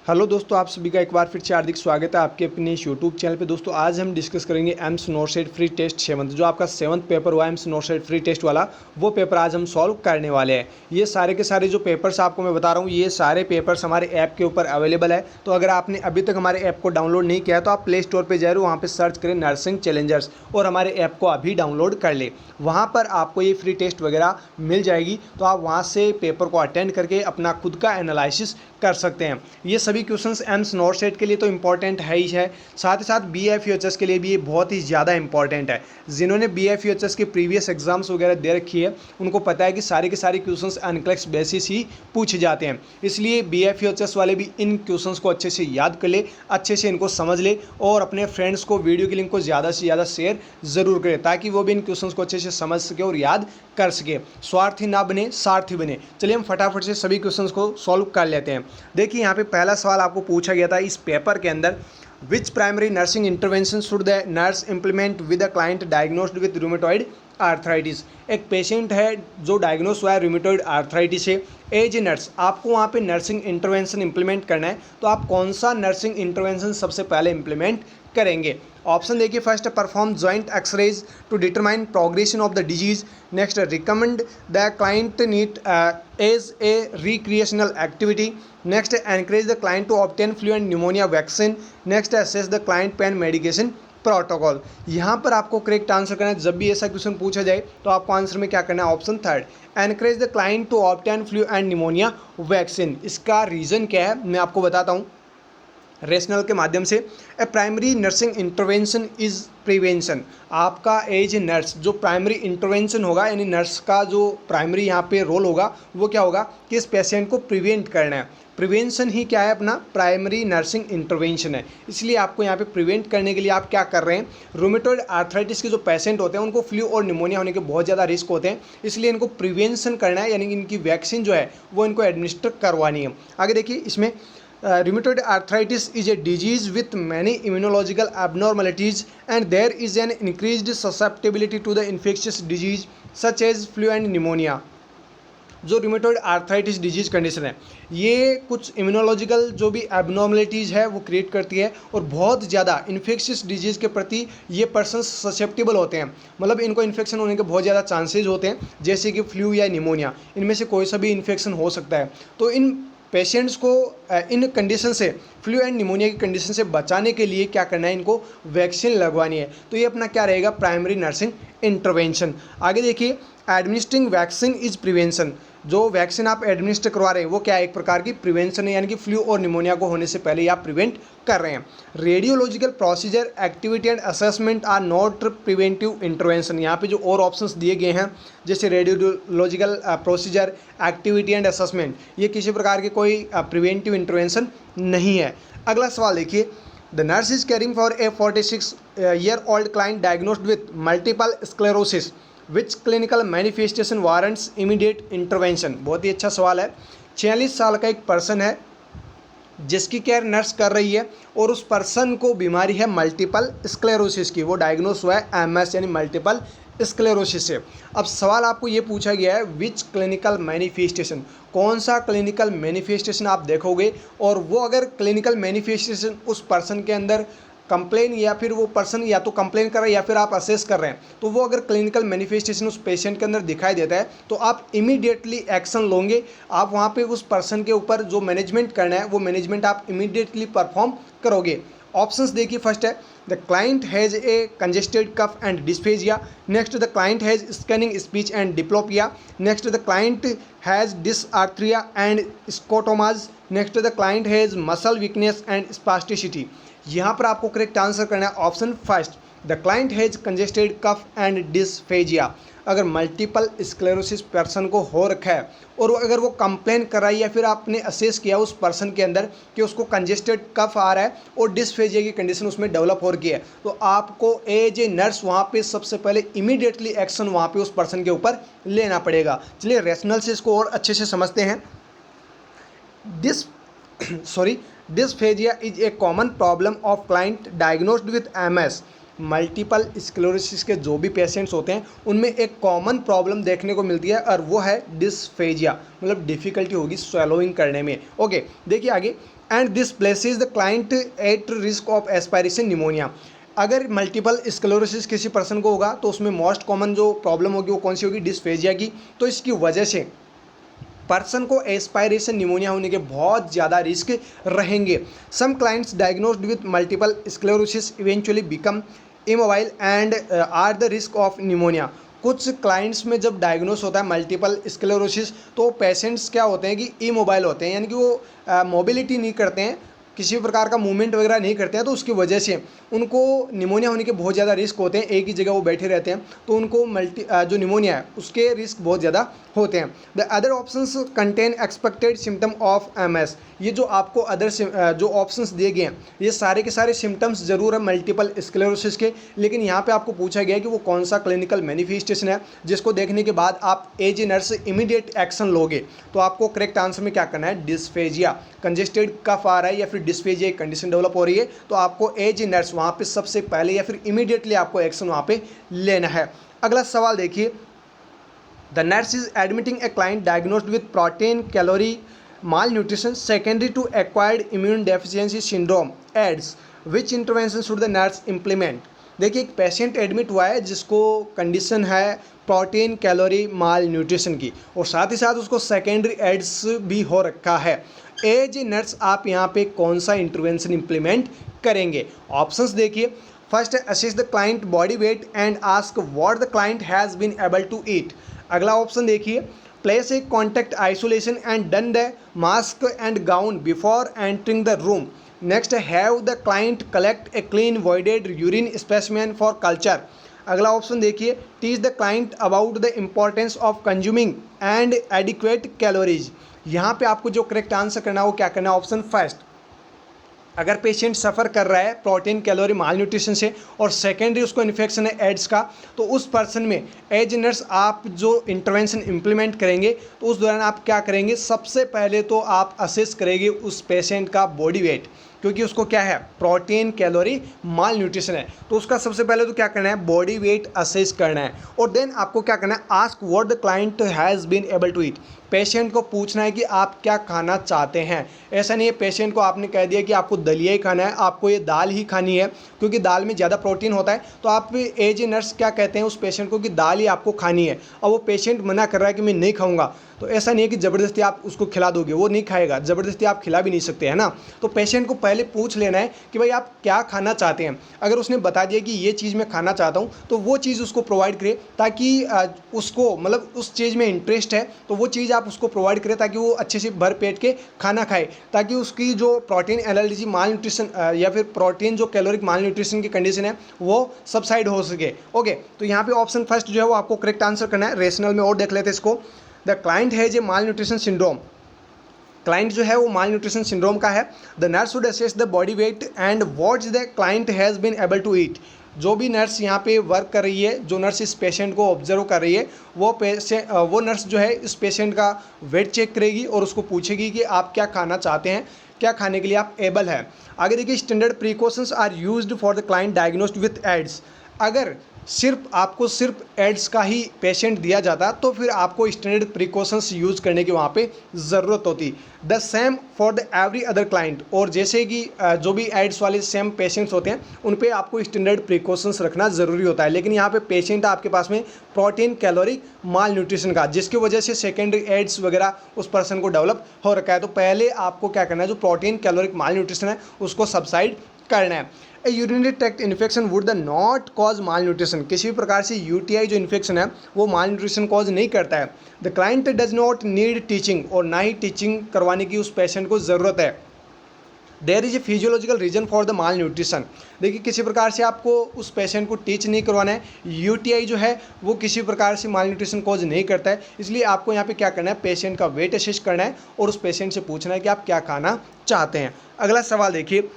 Hello दोस्तों, आप सभी का एक बार फिर से हार्दिक स्वागत है आपके अपने इस यूट्यूब चैनल पे। दोस्तों आज हम डिस्कस करेंगे एम्स नॉर्सेट फ्री टेस्ट 7th जो आपका 7th पेपर हुआ एम्स नॉर्सेट फ्री टेस्ट वाला, वो पेपर आज हम सॉल्व करने वाले हैं। ये सारे के सारे जो पेपर्स आपको मैं बता रहा हूँ, ये सारे पेपर्स हमारे ऐप के ऊपर अवेलेबल है। तो अगर आपने अभी तक हमारे ऐप को डाउनलोड नहीं किया है तो आप प्ले स्टोर पर जाए, वहाँ पर सर्च करें नर्सिंग चैलेंजर्स और हमारे ऐप को अभी डाउनलोड कर ले। वहाँ पर आपको ये फ्री टेस्ट वगैरह मिल जाएगी, तो आप वहाँ से पेपर को अटेंड करके अपना खुद का एनालिसिस कर सकते हैं। ये सभी क्वेश्चंस एम्स नॉर्सेट के लिए तो इंपॉर्टेंट है ही है, साथ ही साथ BFUHS के लिए भी ये बहुत ही ज़्यादा इंपॉर्टेंट है। जिन्होंने BFUHS के प्रीवियस एग्जाम्स वगैरह दे रखी है उनको पता है कि सारे के सारे क्वेश्चंस अनक्लेक्स बेसिस ही पूछे जाते हैं। इसलिए BFUHS वाले भी इन क्वेश्चंस को अच्छे से याद कर ले, अच्छे से इनको समझ ले और अपने फ्रेंड्स को वीडियो की लिंक को ज़्यादा से ज़्यादा शेयर ज़रूर करें, ताकि वो भी इन क्वेश्चंस को अच्छे से समझ सके और याद कर सके। स्वार्थी ना बने, सारथी बने। चलिए हम फटाफट से सभी क्वेश्चंस को सॉल्व कर लेते हैं। देखिए यहाँ पे पहला सवाल आपको पूछा गया था इस पेपर के अंदर, which primary nursing intervention should the nurse implement with a client diagnosed with rheumatoid arthritis. एक पेशेंट है जो डायग्नोस हुआ है रूमेटॉइड आर्थराइटिस से। एज ए नर्स आपको वहाँ पे नर्सिंग इंटरवेंशन इंप्लीमेंट करना है, तो आप कौन सा नर्सिंग इंटरवेंशन सबसे पहले इंप्लीमेंट करेंगे? ऑप्शन देखिए, first perform joint x rays to determine progression of the disease. Next recommend the client knit as a recreational activity. Next encourage the client to obtain flu and pneumonia vaccine. Next assess the client pain medication protocol. यहाँ पर आपको correct answer करना है। जब भी ऐसा question पूछा जाए तो आपको आंसर में क्या करना है? Option third, encourage the client to obtain flu and pneumonia vaccine. इसका रीज़न क्या है मैं आपको बताता हूँ रेशनल के माध्यम से। A primary nursing intervention is prevention. आपका एज ए नर्स जो प्राइमरी इंटरवेंशन होगा, यानी नर्स का जो प्राइमरी यहाँ पे रोल होगा वो क्या होगा कि इस पेशेंट को प्रिवेंट करना है। प्रिवेंशन ही क्या है? अपना प्राइमरी नर्सिंग इंटरवेंशन है। इसलिए आपको यहाँ पे प्रिवेंट करने के लिए आप क्या कर रहे हैं, रूमेटॉइड आर्थराइटिस के जो पेशेंट होते हैं उनको फ्लू और निमोनिया होने के बहुत ज़्यादा रिस्क होते हैं, इसलिए इनको प्रिवेंशन करना है, यानी कि इनकी वैक्सीन जो है वो इनको एडमिनिस्टर करवानी है। आगे देखिए इसमें rheumatoid arthritis is a disease with many immunological abnormalities and there is an increased susceptibility to the infectious disease such as flu and pneumonia। जो रूमेटॉइड आर्थराइटिस डिजीज़ कंडीशन है ये कुछ इम्यूनोलॉजिकल जो भी एबनॉर्मलिटीज़ है वो क्रिएट करती है और बहुत ज़्यादा इन्फेक्शियस डिजीज़ के प्रति ये पर्सन ससेप्टेबल होते हैं, मतलब इनको इन्फेक्शन होने के बहुत ज़्यादा चांसेज होते हैं, जैसे कि फ्लू या निमोनिया, इनमें से कोई सा भी इन्फेक्शन हो सकता है। तो इन पेशेंट्स को इन कंडीशन से, फ्लू एंड निमोनिया की कंडीशन से बचाने के लिए क्या करना है, इनको वैक्सीन लगवानी है। तो ये अपना क्या रहेगा? Primary nursing intervention. आगे देखिए, एडमिनिस्ट्रिंग वैक्सीन इज प्रिवेंशन। जो वैक्सीन आप एडमिनिस्टर करवा रहे हैं वो क्या है? एक प्रकार की प्रिवेंशन है, यानी कि फ्लू और निमोनिया को होने से पहले ही आप प्रिवेंट कर रहे हैं। Radiological procedure, activity and assessment are not preventive intervention. यहाँ पे जो और ऑप्शंस दिए गए हैं जैसे radiological procedure, activity and assessment, ये किसी प्रकार के कोई प्रिवेंटिव इंटरवेंशन नहीं है। अगला सवाल देखिए, the nurse is caring for a 46-year-old client diagnosed with multiple sclerosis, which clinical manifestation warrants immediate intervention. बहुत ही अच्छा सवाल है। 46 साल का एक पर्सन है जिसकी केयर नर्स कर रही है और उस पर्सन को बीमारी है मल्टीपल स्क्लेरोसिस की, वो डायग्नोस हुआ है MS यानी मल्टीपल स्क्लेरोसिस से। अब सवाल आपको ये पूछा गया है विच क्लिनिकल मैनिफेस्टेशन, कौन सा क्लिनिकल मैनिफेस्टेशन आप देखोगे, और वो अगर क्लिनिकल मैनिफेस्टेशन उस पर्सन के अंदर कंप्लेन, या फिर वो पर्सन या तो कंप्लेन कर रहा है या फिर आप असेस कर रहे हैं, तो वो अगर क्लिनिकल मैनिफेस्टेशन उस पेशेंट के अंदर दिखाई देता है तो आप इमीडिएटली एक्शन लोगे। आप वहाँ पे उस पर्सन के ऊपर जो मैनेजमेंट करना है वो मैनेजमेंट आप इमीडिएटली परफॉर्म करोगे। ऑप्शंस देखिए, फर्स्ट है the client has a congested cough and dysphagia. Next the client has scanning speech and diplopia. Next the client has dysarthria and scotomas. Next the client has muscle weakness and spasticity. यहाँ पर आपको correct answer करना है option first, the client has congested cough and dysphagia. अगर multiple sclerosis person को हो रखा है और अगर वो कंप्लेन कर रहा है या फिर आपने असेस किया उस पर्सन के अंदर कि उसको कंजेस्टेड कफ आ रहा है और डिस्फेजिया की कंडीशन उसमें डेवलप हो रही है, तो आपको एज ए नर्स वहाँ पे सबसे पहले इमीडिएटली एक्शन वहाँ पे उस पर्सन के ऊपर लेना पड़ेगा। चलिए रेशनल से इसको और अच्छे से समझते हैं। Dysphagia is a common problem of client diagnosed with MS। Multiple sclerosis के जो भी पेशेंट्स होते हैं उनमें एक कॉमन प्रॉब्लम देखने को मिलती है और वो है डिस्फेजिया, मतलब डिफ़िकल्टी होगी स्वेलोइंग करने में। ओके देखिए आगे, and this places the client at risk of aspiration pneumonia. अगर मल्टीपल स्क्लेरोसिस किसी पर्सन को होगा तो उसमें मोस्ट कॉमन जो प्रॉब्लम होगी वो कौन सी होगी, डिस्फेजिया की। तो इसकी वजह से पर्सन को एस्पायरेशन निमोनिया होने के बहुत ज़्यादा रिस्क रहेंगे। Some clients diagnosed with multiple sclerosis eventually become immobile and are the risk of pneumonia. कुछ क्लाइंट्स में जब डायग्नोस होता है मल्टीपल स्क्लेरोसिस तो पेशेंट्स क्या होते हैं कि इमोबाइल होते हैं, यानी कि वो मोबिलिटी नहीं करते हैं, किसी भी प्रकार का मूवमेंट वगैरह नहीं करते हैं, तो उसकी वजह से उनको निमोनिया होने के बहुत ज़्यादा रिस्क होते हैं। एक ही जगह वो बैठे रहते हैं तो उनको जो निमोनिया है उसके रिस्क बहुत ज़्यादा होते हैं। The other options contain expected symptom of MS. ये जो आपको जो ऑप्शंस दिए गए हैं ये सारे के सारे सिम्टम्स जरूर है मल्टीपल स्क्लेरोसिस के, लेकिन यहाँ पे आपको पूछा गया है कि वो कौन सा क्लिनिकल मैनिफेस्टेशन है जिसको देखने के बाद आप as a nurse immediate action लोगे। तो आपको करेक्ट आंसर में क्या करना है, डिस्फेजिया, कंजेस्टेड कफ आ रहा है या फिर डिस्फेजिया कंडीशन डेवलप हो रही है तो आपको एज ए नर्स वहाँ पे सबसे पहले या फिर इमीडिएटली आपको एक्शन वहाँ पे लेना है। अगला सवाल देखिए, the nurse is admitting a client diagnosed with protein calorie malnutrition secondary to acquired immune deficiency syndrome AIDS, which intervention should the nurse implement। देखिए एक पेशेंट एडमिट हुआ है जिसको कंडीशन है प्रोटीन कैलोरी माल न्यूट्रिशन की और साथ ही साथ उसको सेकेंडरी एड्स भी हो रखा है। एज ए नर्स आप यहाँ पे कौन सा इंटरवेंशन इम्प्लीमेंट करेंगे? ऑप्शंस देखिए, first assess the client body weight and ask what the client has been able to eat. अगला ऑप्शन देखिए, place a contact isolation and don the mask and gown before entering the room। next have the client collect a clean voided urine specimen for culture। अगला option देखिए, teach the client about the importance of consuming and adequate calories। यहाँ पे आपको जो correct answer करना है वो क्या करना है, ऑप्शन फर्स्ट। अगर पेशेंट सफ़र कर रहा है प्रोटीन कैलोरी माल न्यूट्रिशन से और सेकेंडरी उसको इन्फेक्शन है एड्स का, तो उस पर्सन में एज नर्स आप जो इंटरवेंशन इम्प्लीमेंट करेंगे तो उस दौरान आप क्या करेंगे, सबसे पहले तो आप असेस करेंगे उस पेशेंट का बॉडी वेट, क्योंकि उसको क्या है प्रोटीन कैलोरी माल न्यूट्रिशन है। तो उसका सबसे पहले तो क्या करना है, बॉडी वेट असेस करना है और देन आपको क्या करना है, ask what the client has been able to eat. Patient को पूछना है कि आप क्या खाना चाहते हैं। ऐसा नहीं है पेशेंट को आपने कह दिया कि आपको दलिया ही खाना है, आपको ये दाल ही खानी है क्योंकि दाल में ज़्यादा प्रोटीन होता है, तो आप एज ए नर्स क्या कहते हैं उस पेशेंट को कि दाल ही आपको खानी है और वो पेशेंट मना कर रहा है कि मैं नहीं खाऊंगा। तो ऐसा नहीं है कि ज़बरदस्ती आप उसको खिला दोगे, वो नहीं खाएगा, ज़बरदस्ती आप खिला भी नहीं सकते है ना। तो पेशेंट को पहले पूछ लेना है कि भाई आप क्या खाना चाहते हैं। अगर उसने बता दिया कि ये चीज़ मैं खाना चाहता हूँ तो वो चीज़ उसको प्रोवाइड करे, ताकि उसको मतलब उस चीज़ में इंटरेस्ट है तो वो चीज़ आप उसको प्रोवाइड करें ताकि वो अच्छे से भर पेट के खाना खाए, ताकि उसकी जो प्रोटीन एलर्जी माल न्यूट्रिशन या फिर प्रोटीन जो कैलोरिक माल न्यूट्रिशन की कंडीशन है वो सबसाइड हो सके। ओके, तो यहाँ पे ऑप्शन फर्स्ट जो है वो आपको करेक्ट आंसर करना है। रेशनल में और देख लेते हैं इसको, the client has a malnutrition syndrome. Client जो है वो माल न्यूट्रिशन सिंड्रोम का है। The nurse should assess the body weight and what the client has been able to eat. जो भी नर्स यहाँ पे वर्क कर रही है, जो नर्स इस पेशेंट को ऑब्जर्व कर रही है, वो नर्स जो है इस पेशेंट का वेट चेक करेगी और उसको पूछेगी कि आप क्या खाना चाहते हैं, क्या खाने के लिए आप एबल है। आगे देखिए, standard precautions are used for the client diagnosed with AIDS. अगर सिर्फ एड्स का ही पेशेंट दिया जाता तो फिर आपको स्टैंडर्ड प्रिकॉशंस यूज़ करने की वहाँ पे ज़रूरत होती। The same for the every other client. और जैसे कि जो भी एड्स वाले सेम पेशेंट्स होते हैं उन पे आपको स्टैंडर्ड प्रिकॉशंस रखना ज़रूरी होता है। लेकिन यहाँ पे पेशेंट आपके पास में प्रोटीन कैलोरी माल न्यूट्रिशन का, जिसकी वजह से सेकेंडरी एड्स वगैरह उस पर्सन को डेवलप हो रखा है। तो पहले आपको क्या करना है, जो प्रोटीन कैलोरिक माल न्यूट्रिशन है उसको सबसाइड करना है। A urinary tract infection would the not cause malnutrition. किसी भी प्रकार से यूटीआई जो इन्फेक्शन है वो माल न्यूट्रिशन कॉज नहीं करता है। The client does not need teaching, और ना ही टीचिंग करवाने की उस पेशेंट को ज़रूरत है। There is a physiological reason for the malnutrition. देखिए किसी प्रकार से आपको उस पेशेंट को टीच नहीं करवाना है। यूटीआई जो है वो किसी प्रकार से माल न्यूट्रिशन कॉज नहीं करता है, इसलिए आपको यहाँ पे क्या करना है, पेशेंट का वेट असेस करना है और उस पेशेंट से पूछना है कि आप क्या खाना चाहते हैं। अगला सवाल देखिए,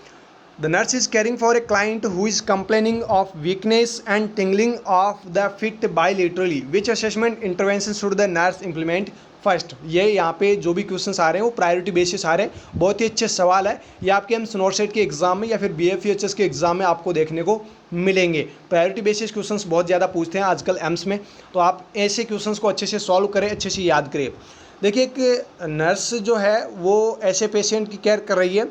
The nurse is caring for a client who is complaining of weakness and tingling of the feet bilaterally. Which assessment intervention should the nurse implement first? ये यहाँ पे जो भी क्वेश्चंस आ रहे हैं वो प्रायोरिटी बेसिस आ रहे हैं। बहुत ही अच्छे सवाल है, ये आपके एम्स नॉर्सेट के एग्जाम में या फिर BFEHS के एग्जाम में आपको देखने को मिलेंगे। प्रायोरिटी बेसिस क्वेश्चंस बहुत ज़्यादा पूछते हैं आजकल एम्स में, तो आप ऐसे क्वेश्चंस को अच्छे से सॉल्व करें, अच्छे से याद करें। देखिए एक नर्स जो है वो ऐसे पेशेंट की केयर कर रही है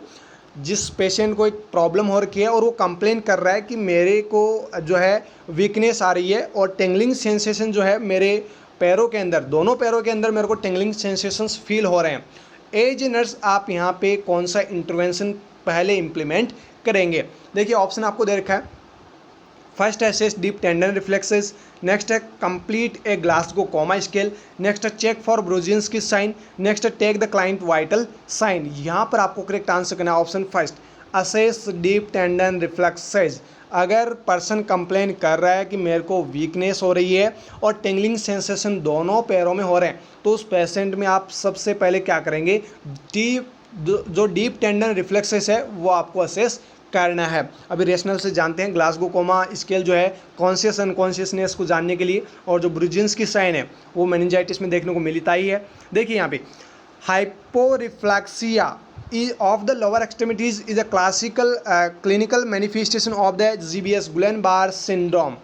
जिस पेशेंट को एक प्रॉब्लम हो रखी है और वो कंप्लेन कर रहा है कि मेरे को जो है वीकनेस आ रही है और टिंगलिंग सेंसेशन जो है मेरे पैरों के अंदर, दोनों पैरों के अंदर मेरे को टिंगलिंग सेंसेशंस फील हो रहे हैं। एज नर्स आप यहाँ पे कौन सा इंटरवेंशन पहले इम्प्लीमेंट करेंगे? देखिए ऑप्शन आपको दे रखा है। फर्स्ट है assess deep tendon reflexes, next है complete a Glasgow coma scale, next है check for Brudzinski sign, next है take the client vital sign. यहाँ पर आपको करेक्ट आंसर करना है option first, assess deep tendon reflexes. अगर पर्सन कंप्लेन कर रहा है कि मेरे को वीकनेस हो रही है और टिंगलिंग सेंसेशन दोनों पैरों में हो रहे हैं, तो उस पेशेंट में आप सबसे पहले क्या करेंगे, जो डीप टेंडन रिफ्लेक्सेस है वो आपको असेस करना है। अभी रेशनल से जानते हैं ग्लासगो कोमा स्केल जो है कॉन्शियस अनकॉन्शियसनेस को जानने के लिए, और जो ब्रुजिन्स्की साइन है वो मेनिंजाइटिस में देखने को मिलता ही है। देखिए यहाँ पे hyporeflexia of the lower extremities is a classical clinical manifestation of the GBS Guillain Barré syndrome.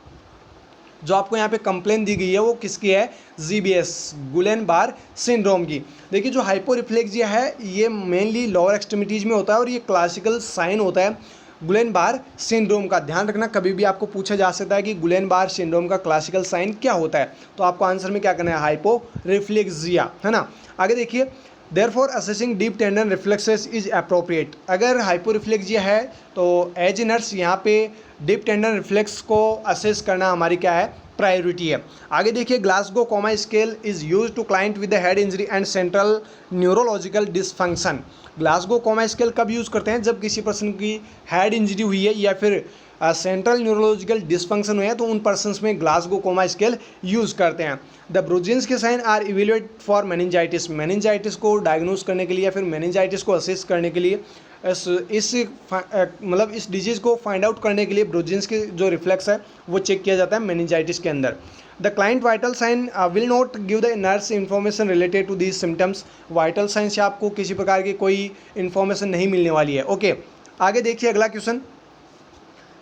जो आपको यहाँ पे कंप्लेन दी गई है वो किसकी है, जीबीएस गुलेन-बार सिंड्रोम की। देखिए जो हाइपोरिफ्लेक्सिया है ये मेनली लोअर एक्सट्रीमिटीज में होता है और ये क्लासिकल साइन होता है गुलेन-बार सिंड्रोम का। ध्यान रखना, कभी भी आपको पूछा जा सकता है कि गुलेन-बार सिंड्रोम का क्लासिकल साइन क्या होता है, तो आपको आंसर में क्या करना है, हाइपोरिफ्लेक्सिया, है ना। आगे देखिए, therefore assessing deep tendon reflexes is appropriate. अगर हाइपोरिफ्लेक्सिया है तो एज नर्स यहाँ पे डीप टेंडन रिफ्लेक्स को असेस करना हमारी क्या है, प्रायोरिटी है। आगे देखिए, Glasgow coma scale is use to client with the head injury and central neurological dysfunction. Glasgow coma scale कब यूज़ करते हैं, जब किसी पर्सन की हेड इंजरी हुई है या फिर सेंट्रल न्यूरोलॉजिकल डिसफंक्शन हुए हैं, तो उन पर्सन्स में ग्लासगो कोमा स्केल यूज़ करते हैं। The Brudzinski sign are evaluate for meningitis. Meningitis को डायग्नोज करने के लिए या फिर मेनिंजाइटिस को असेस करने के लिए इस डिजीज़ को फाइंड आउट करने के लिए ब्रुजिन्स्की जो रिफ्लेक्स है वो चेक किया जाता है मेनिंजाइटिस के अंदर। The client vital sign will not give the nurse information related to these symptoms. Vital sign से आपको किसी प्रकार की कोई इन्फॉर्मेशन नहीं मिलने वाली है। ओके, आगे देखिए अगला question.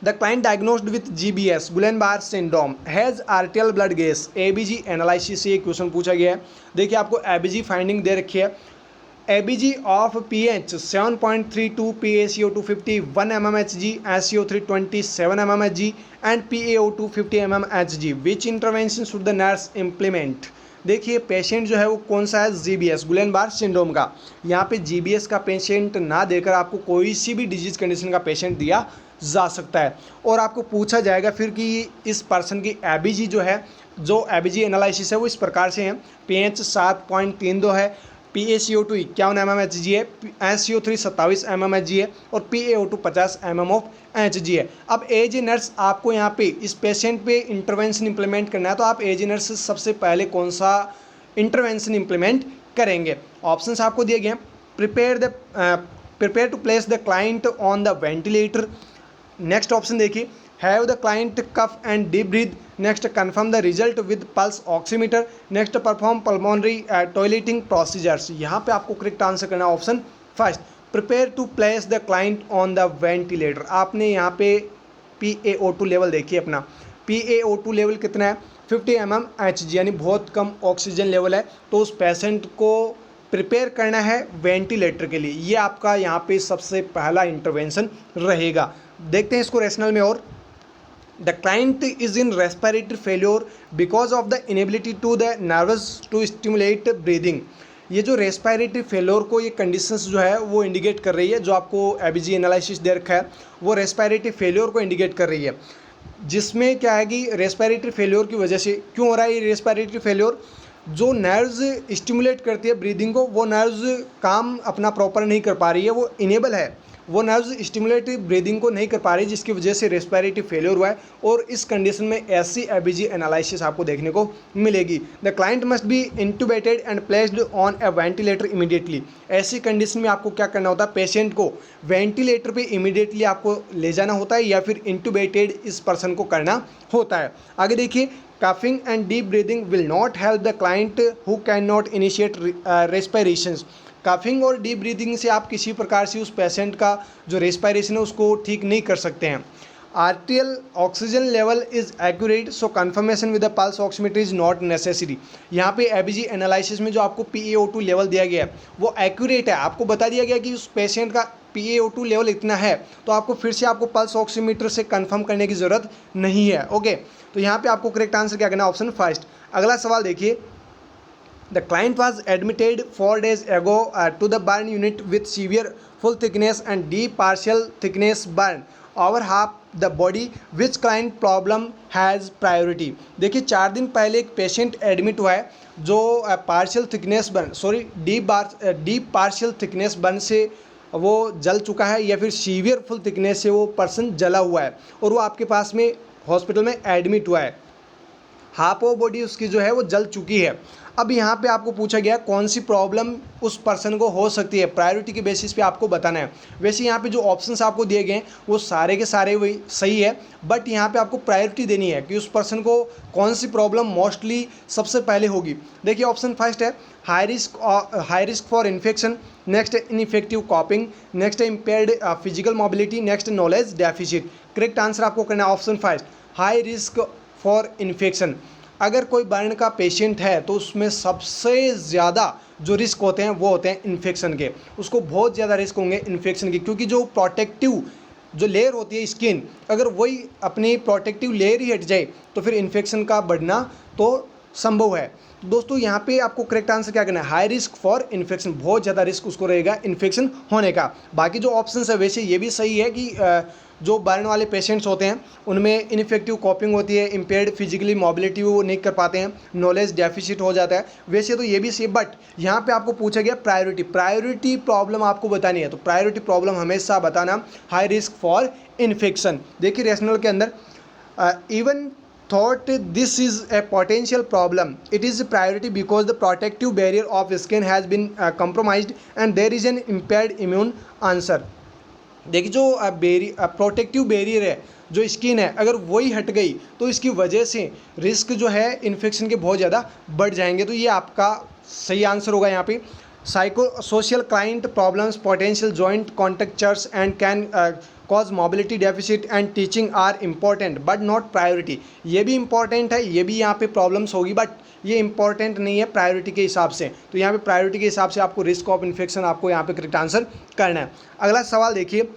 The client diagnosed with GBS Guillain-Barré syndrome has arterial blood gas ABG analysis से ये क्वेश्चन पूछा गया है। देखिए आपको ABG फाइंडिंग दे रखी है। ABG of pH 7.32, PaCO2 51 mmHg, SCO3 27 mmHg and PaO2 50 mmHg. Which intervention should the nurse implement? देखिए पेशेंट जो है वो कौन सा है, जीबीएस गुलेन-बार सिंड्रोम का। यहाँ पे जीबीएस का पेशेंट ना देकर आपको कोई सी भी डिजीज कंडीशन का पेशेंट दिया जा सकता है और आपको पूछा जाएगा फिर कि इस पर्सन की एबीजी जो है, जो एबीजी एनालिसिस है वो इस प्रकार से है। पीएच 7.32 है, PaCO2 51 mmHg है, SCO3 27 mmHg है और PaO2 50 mmHg है। अब एज ए नर्स आपको यहाँ पे इस पेशेंट पे इंटरवेंशन इम्प्लीमेंट करना है, तो आप एज ए नर्स सबसे पहले कौन सा इंटरवेंशन इम्प्लीमेंट करेंगे? ऑप्शंस आपको दिए गए हैं। Prepare to place the client on the ventilator. Next option देखिए, have the client cough and deep breath. Next, confirm the result with pulse oximeter. Next, perform pulmonary toileting procedures. यहाँ पे आपको correct answer करना है option first, prepare to place the client on the ventilator. आपने यहाँ पे PaO2 level देखिए अपना, PaO2 लेवल कितना है, 50 mmHg, यानी बहुत कम ऑक्सीजन लेवल है, तो उस पेशेंट को प्रिपेयर करना है वेंटिलेटर के लिए। ये आपका यहाँ पे सबसे पहला इंटरवेंशन रहेगा। देखते हैं इसको रेशनल में और। The client is in respiratory failure because of the inability to the nerves to stimulate breathing. ये जो रेस्पिरेटरी फेल्योर को ये कंडीशंस जो है वो इंडिकेट कर रही है, जो आपको एबीजी एनालिसिस दे रखा है वो रेस्पिरेटरी फेल्योर को इंडिकेट कर रही है, जिसमें क्या है कि रेस्पिरेटरी फेल्योर की वजह से क्यों हो रहा है ये रेस्पिरेटरी फेल्योर, जो नर्व्स स्टिमुलेट करती है ब्रीदिंग को वो नर्व्स काम अपना प्रॉपर नहीं कर पा रही है, वो इनेबल है, वो नर्व्स स्टिमुलेटिव ब्रीदिंग को नहीं कर पा रही, जिसकी वजह से रेस्पिरेटरी फेलियर हुआ है। और इस कंडीशन में ऐसी एबीजी एनालिसिस आपको देखने को मिलेगी। The client must be intubated and placed on a ventilator immediately. ऐसी कंडीशन में आपको क्या करना होता है, पेशेंट को वेंटिलेटर पे इमीडिएटली आपको ले जाना होता है या फिर इंटूबेटेड इस पर्सन को करना होता है। आगे देखिए, coughing and deep breathing will not help the client who can not initiate respirations. Coughing और डीप ब्रीदिंग से आप किसी प्रकार से उस पेशेंट का जो रेस्पिरेशन है उसको ठीक नहीं कर सकते हैं। Arterial oxygen level is accurate, so confirmation with the pulse oximeter is not necessary. यहाँ पे एबीजी एनालिसिस में जो आपको PaO2 लेवल दिया गया है वो एक्यूरेट है, आपको बता दिया गया कि उस पेशेंट का PaO2 लेवल इतना है, तो आपको फिर से आपको पल्स ऑक्सीमीटर से कंफर्म करने की ज़रूरत नहीं है। ओके, तो यहाँ पे आपको करेक्ट आंसर क्या करना है, ऑप्शन फर्स्ट। अगला सवाल देखिए, the client was admitted 4 days ago to the burn unit with severe full thickness and deep partial thickness burn over half the body, which client problem has priority। देखिए 4 दिन पहले एक पेशेंट एडमिट हुआ है जो partial thickness burn deep partial thickness burn से वो जल चुका है या फिर सीवियर फुल थिकनेस से वो पर्सन जला हुआ है और वो आपके पास में हॉस्पिटल में एडमिट हुआ है, हाफ ऑफ बॉडी उसकी जो है वो जल चुकी है। अब यहाँ पे आपको पूछा गया कौन सी प्रॉब्लम उस पर्सन को हो सकती है, प्रायोरिटी के बेसिस पे आपको बताना है। वैसे यहाँ पे जो ऑप्शंस आपको दिए गए हैं वो सारे के सारे वही सही है, बट यहाँ पे आपको प्रायोरिटी देनी है कि उस पर्सन को कौन सी प्रॉब्लम मोस्टली सबसे पहले होगी। देखिए ऑप्शन फर्स्ट है high risk for infection, next ineffective कॉपिंग, next impaired physical mobility, next knowledge deficit. Correct answer आपको करना है option first, high risk for infection. अगर कोई बर्न का पेशेंट है तो उसमें सबसे ज़्यादा जो रिस्क होते हैं वो होते हैं इन्फेक्शन के, उसको बहुत ज़्यादा रिस्क होंगे इन्फेक्शन के, क्योंकि जो प्रोटेक्टिव जो लेयर होती है स्किन, अगर वही अपनी प्रोटेक्टिव लेयर ही हट जाए तो फिर इन्फेक्शन का बढ़ना तो संभव है। तो दोस्तों यहाँ पे आपको करेक्ट आंसर क्या करना है, हाई रिस्क फॉर इन्फेक्शन, बहुत ज़्यादा रिस्क उसको रहेगा इन्फेक्शन होने का। बाकी जो ऑप्शन है वैसे ये भी सही है कि जो बर्न वाले पेशेंट्स होते हैं उनमें इनइफेक्टिव कॉपिंग होती है, इम्पेयर्ड फिजिकली मोबिलिटी वो नहीं कर पाते हैं, नॉलेज डेफिसिट हो जाता है, वैसे तो ये भी सही। बट यहाँ पे आपको पूछा गया प्रायोरिटी प्रॉब्लम आपको बतानी है, तो प्रायोरिटी प्रॉब्लम हमेशा बताना हाई रिस्क फॉर इन्फेक्शन। देखिए रेशनल के अंदर even thought this is a potential problem, it is a priority because the protective barrier of skin has been compromised and there is an impaired immune answer। देखिए जो protective barrier है जो skin है, अगर वही हट गई तो इसकी वजह से रिस्क जो है इन्फेक्शन के बहुत ज़्यादा बढ़ जाएंगे, तो ये आपका सही आंसर होगा यहाँ पे। Psychosocial client problems potential joint contractures and can cause mobility deficit and teaching are important but not priority. ये भी इंपॉर्टेंट है, ये भी यहाँ पे प्रॉब्लम्स होगी बट ये इंपॉर्टेंट नहीं है प्रायोरिटी के हिसाब से, तो यहाँ पे प्रायोरिटी के हिसाब से आपको रिस्क ऑफ इन्फेक्शन आपको यहाँ पे करेक्ट आंसर करना है। अगला सवाल देखिए,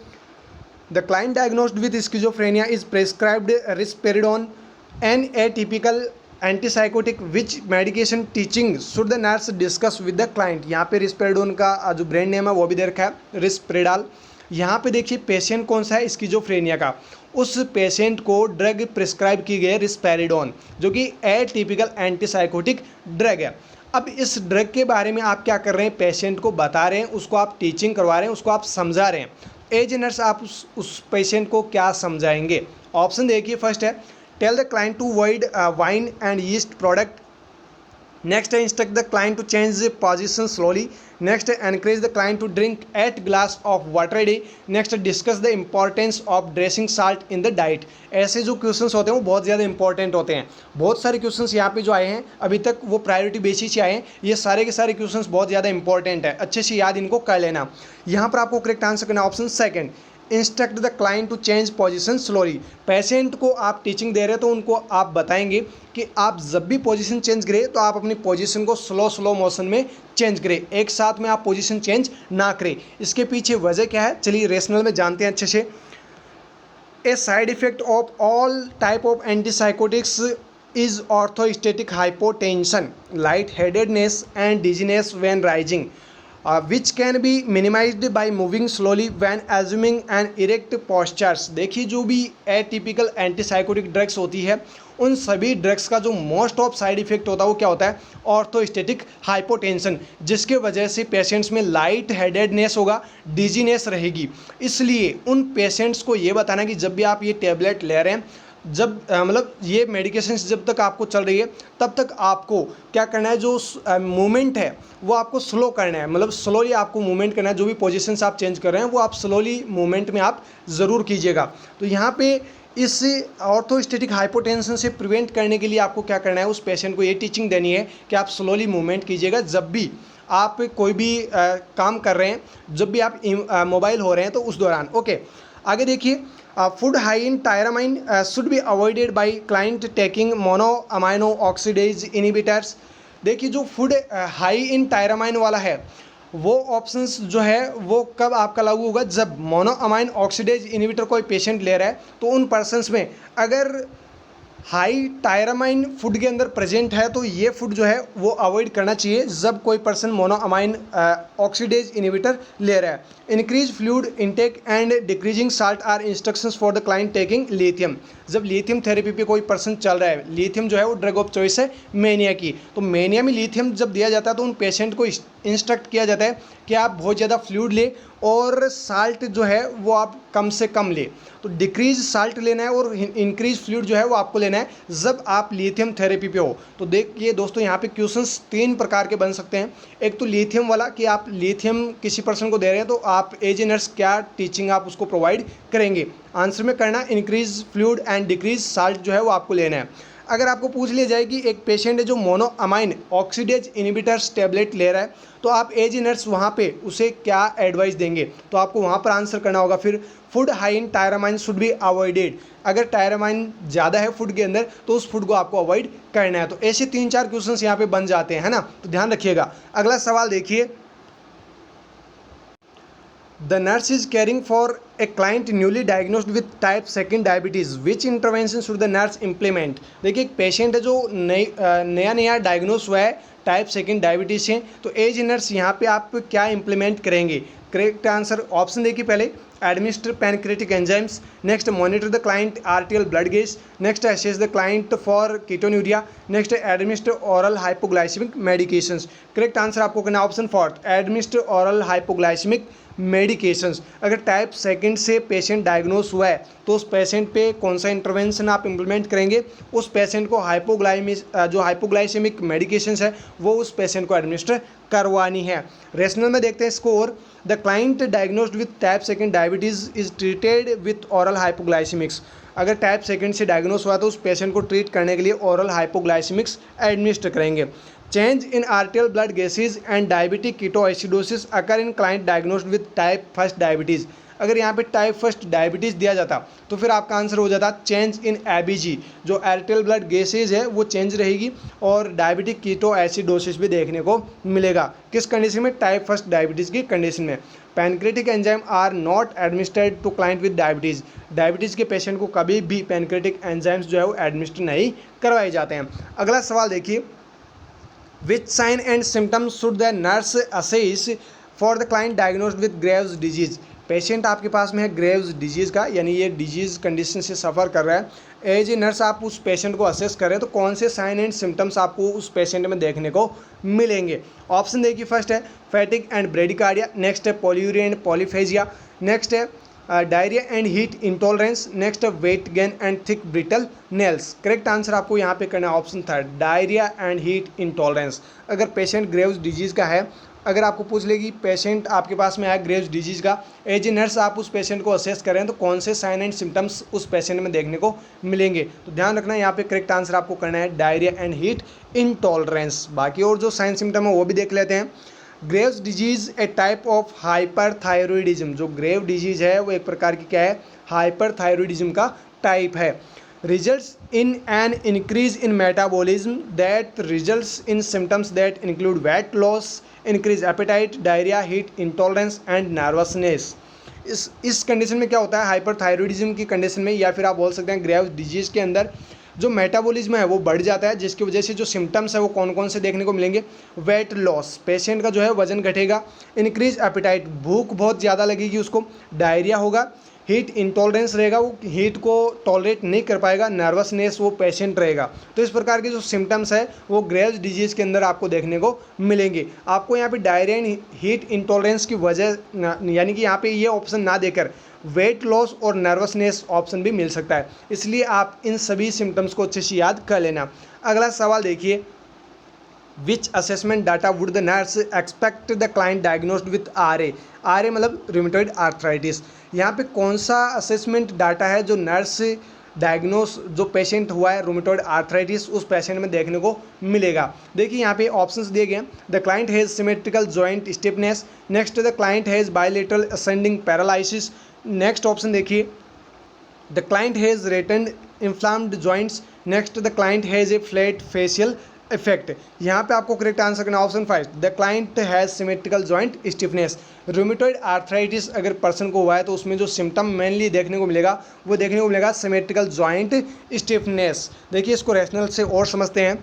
the client diagnosed with schizophrenia is prescribed risperidone an atypical antipsychotic which medication teaching should the nurse discuss with the client. यहाँ पे रिस्पेरिडोन का जो ब्रांड नेम है वो भी दे रखा है रिस्पेरिडाल। यहाँ पे देखिए पेशेंट कौन सा है, स्किज़ोफ्रेनिया का, उस पेशेंट को ड्रग प्रिस्क्राइब की गई है रिस्पेरिडोन जो कि एटिपिकल एंटीसाइकोटिक ड्रग है। अब इस ड्रग के बारे में आप क्या कर रहे हैं, पेशेंट को बता रहे हैं, उसको आप टीचिंग करवा रहे हैं, उसको आप समझा रहे हैं। एज नर्स आप उस पेशेंट को क्या समझाएंगे। ऑप्शन देखिए, फर्स्ट है tell the client to avoid wine and yeast product, next है instruct the client to change position slowly, next है encourage the client to drink 8 glass of water a day, next discuss the importance of dressing salt in the diet. ऐसे जो questions होते हैं वो बहुत ज़्यादा important होते हैं। बहुत सारे क्वेश्चंस यहाँ पे जो आए हैं अभी तक वो प्रायोरिटी बेसिस से आए हैं, ये सारे के सारे क्वेश्चंस बहुत ज़्यादा इंपॉर्टेंट है, अच्छे से याद इनको कर लेना। यहाँ पर आपको करेक्ट आंसर करना option second, instruct the client to change position slowly. Patient को आप टीचिंग दे रहे हैं तो उनको आप बताएंगे कि आप जब भी पोजीशन चेंज करें तो आप अपनी पोजीशन को स्लो मोशन में चेंज करें, एक साथ में आप पोजीशन चेंज ना करें। इसके पीछे वजह क्या है, चलिए रेशनल में जानते हैं अच्छे से। A side effect of all type of antipsychotics is orthostatic hypotension, light headedness and dizziness when rising, which can be minimized by moving slowly when assuming an erect postures। देखिए जो भी एटिपिकल एंटीसाइकोटिक ड्रग्स होती है उन सभी drugs का जो most of side effect होता है वो क्या होता है, ऑर्थोस्टैटिक हाइपोटेंशन, जिसके वजह से पेशेंट्स में लाइट हेडेडनेस होगा, डिजीनेस रहेगी। इसलिए उन पेशेंट्स को ये बताना कि जब भी आप ये टैबलेट ले रहे हैं, जब मतलब ये मेडिकेशन जब तक आपको चल रही है तब तक आपको क्या करना है, जो मूवमेंट है वो आपको स्लो करना है, मतलब स्लोली आपको मूवमेंट करना है। जो भी पोजीशंस आप चेंज कर रहे हैं वो आप स्लोली मूवमेंट में आप ज़रूर कीजिएगा। तो यहाँ पे इस ऑर्थोस्टैटिक हाइपोटेंशन से प्रिवेंट करने के लिए आपको क्या करना है, उस पेशेंट को ये टीचिंग देनी है कि आप स्लोली मूवमेंट कीजिएगा जब भी आप कोई भी काम कर रहे हैं, जब भी आप मोबाइल हो रहे हैं तो उस दौरान। ओके, आगे देखिए, food high in tyramine should be avoided by client taking mono amino oxidase inhibitors. देखिए जो फूड हाई इन टायरामाइन वाला है वो ऑप्शंस जो है वो कब आपका लागू होगा, जब मोनोअमाइन ऑक्सीडेज इनिबिटर कोई पेशेंट ले रहा है तो उन पर्सनस में अगर हाई टायरामाइन फूड के अंदर प्रेजेंट है तो ये फूड जो है वो अवॉइड करना चाहिए जब कोई पर्सन मोनोअमाइन ऑक्सीडेज इनिबिटर ले रहा है। Increase fluid intake and decreasing salt are instructions for the client taking lithium. जब लिथियम थेरेपी पे कोई पर्सन चल रहा है, लिथियम जो है वो ड्रग ऑफ चॉइस है मेनिया की, तो मेनिया में लिथियम जब दिया जाता है तो उन पेशेंट को इंस्ट्रक्ट किया जाता है कि आप बहुत ज़्यादा फ्लूइड ले और साल्ट जो है वो आप कम से कम ले। तो डिक्रीज साल्ट लेना है और इंक्रीज फ्लूइड जो है वो आपको लेना है जब आप लिथियम थेरेपी पे हो। तो देखिए दोस्तों यहाँ पे क्वेश्चंस 3 प्रकार के बन सकते हैं। एक तो लिथियम वाला कि आप लिथियम किसी पर्सन को दे रहे हैं तो आप एज ए नर्स क्या टीचिंग आप उसको प्रोवाइड करेंगे। आंसर में करना increase fluid and decrease salt जो है वो आपको लेना है। अगर आपको पूछ लिया जाए कि एक पेशेंट है जो मोनोअमाइन ऑक्सीडेज इनिबिटर्स टैबलेट ले रहा है तो आप एज ए नर्स वहाँ पे उसे क्या एडवाइस देंगे, तो आपको वहाँ पर आंसर करना होगा फिर food high in tyramine should be avoided. अगर टायरामाइन ज़्यादा है फूड के अंदर तो उस फूड को आपको अवॉइड करना है। तो ऐसे 3-4 क्वेश्चंस यहाँ पे बन जाते हैं, है ना, तो ध्यान रखिएगा। अगला सवाल देखिए, The nurse is caring for a client newly diagnosed with type 2 diabetes. Which intervention should the nurse implement? देखिए एक पेशेंट है जो नया नया डायग्नोस हुआ है टाइप 2 डायबिटीज से, तो एज नर्स यहाँ पे आप क्या इंप्लीमेंट करेंगे। करेक्ट आंसर ऑप्शन देखिए, पहले administer pancreatic enzymes, next monitor the client arterial blood gas, next assess the client for ketonuria, next administer oral hypoglycemic medications. Correct answer आपको करना option fourth, administer oral hypoglycemic medications. अगर type 2 से patient diagnose हुआ है तो उस patient पे कौन सा इंटरवेंशन आप इम्प्लीमेंट करेंगे, उस पेशेंट को जो हाइपोग्लाइसेमिक मेडिकेशंस है वो उस पेशेंट को एडमिनिस्टर करवानी है। रेशनल में देखते हैं score, the client diagnosed with type 2 diabetes is treated with oral hypoglycaemics. अगर टाइप 2 से डायग्नोस हुआ तो उस पेशेंट को ट्रीट करने के लिए ओरल हाइपोग्लाइसेमिक्स एडमिनिस्टर करेंगे। Change in आर्टियल blood gases and diabetic ketoacidosis occur in client diagnosed with type 1 diabetes. अगर यहाँ पे टाइप 1 डायबिटीज़ दिया जाता तो फिर आपका आंसर हो जाता चेंज इन एबीजी, जो आर्टियल ब्लड गैसेज है वो चेंज रहेगी और डायबिटिक कीटोएसिडोसिस भी देखने को मिलेगा। किस कंडीशन में, टाइप 1 डायबिटीज़ की कंडीशन में। Pancreatic enzyme are not administered to client with diabetes. Diabetes के पेशेंट को कभी भी पैनक्रेटिक एंजाइम्स जो है वो एडमिनिस्टर नहीं करवाए जाते हैं। अगला सवाल देखिए, Which sign and symptoms should the nurse assess for the client diagnosed with Graves' disease? Patient आपके पास में है ग्रेव्स डिजीज़ का, यानी ये डिजीज़ कंडीशन से सफ़र कर रहा है। एज ए नर्स आप उस पेशेंट को असेस करें तो कौन से साइन एंड सिम्टम्स आपको उस पेशेंट में देखने को मिलेंगे। ऑप्शन देखिए, फर्स्ट है फैटिक एंड ब्रेडिकार्डिया, नेक्स्ट है पॉलीयूरिया एंड पॉलीफेजिया, नेक्स्ट है diarrhoea and heat intolerance, next weight gain and thick brittle nails. Correct answer आपको यहाँ पे करना है option third, diarrhoea and heat intolerance. अगर पेशेंट ग्रेव्स डिजीज़ का है, अगर आपको पूछ लेगी पेशेंट आपके पास में आया ग्रेव्स डिजीज़ का, एज ए नर्स आप उस पेशेंट को असेस करें तो कौन से साइन एंड सिम्टम्स उस पेशेंट में देखने को मिलेंगे। तो ध्यान रखना यहाँ पे करेक्ट आंसर आपको करना है डायरिया एंड हीट इंटॉलरेंस। बाकी और जो साइन सिम्टम है वो भी देख लेते हैं। Graves disease A type of hyperthyroidism. जो ग्रेव डिजीज़ है वो एक प्रकार की क्या है, हाइपरथायरॉयडिज्म का टाइप है। Results in an increase in metabolism that results in symptoms that include weight loss, increase appetite, diarrhoea, heat intolerance and nervousness. इस कंडीशन में क्या होता है, हाइपरथायरॉयडिज्म की कंडीशन में, या फिर आप बोल सकते हैं ग्रेव्स डिजीज़ के अंदर जो मेटाबॉलिज्म है वो बढ़ जाता है, जिसकी वजह से जो सिम्टम्स है वो कौन कौन से देखने को मिलेंगे। वेट लॉस, पेशेंट का जो है वजन घटेगा। इंक्रीज एपेटाइट, भूख बहुत ज़्यादा लगेगी उसको। डायरिया होगा। हीट इंटॉलरेंस रहेगा, वो हीट को टॉलरेट नहीं कर पाएगा। नर्वसनेस, वो पेशेंट रहेगा। तो इस प्रकार के जो सिम्टम्स है वो ग्रेव्स डिजीज़ के अंदर आपको देखने को मिलेंगे। आपको यहाँ पे डायरिया एंड हीट इंटॉलरेंस की वजह यानी कि यहाँ पे ये ऑप्शन ना देकर वेट लॉस और नर्वसनेस ऑप्शन भी मिल सकता है, इसलिए आप इन सभी सिम्टम्स को अच्छे से याद कर लेना। अगला सवाल देखिए, which assessment data would the nurse expect the client diagnosed with RA. RA मतलब रूमेटॉइड आर्थराइटिस। यहाँ पे कौन सा असेसमेंट डाटा है जो नर्स डायग्नोस जो पेशेंट हुआ है रूमेटॉइड आर्थराइटिस उस पेशेंट में देखने को मिलेगा। देखिए यहाँ पे ऑप्शंस दिए गए हैं। The client has symmetrical joint stiffness, next the client has bilateral ascending paralysis, next option देखिए, the client has retained inflamed joints. Next, the client has a flat facial effect. यहाँ पे आपको करेक्ट आंसर करना option first, the client has symmetrical joint stiffness. Rheumatoid arthritis अगर person को हुआ है तो उसमें जो सिम्टम मेनली देखने को मिलेगा वो देखने को मिलेगा सिमेट्रिकल जॉइंट स्टिफनेस। देखिए इसको रैशनल से और समझते हैं।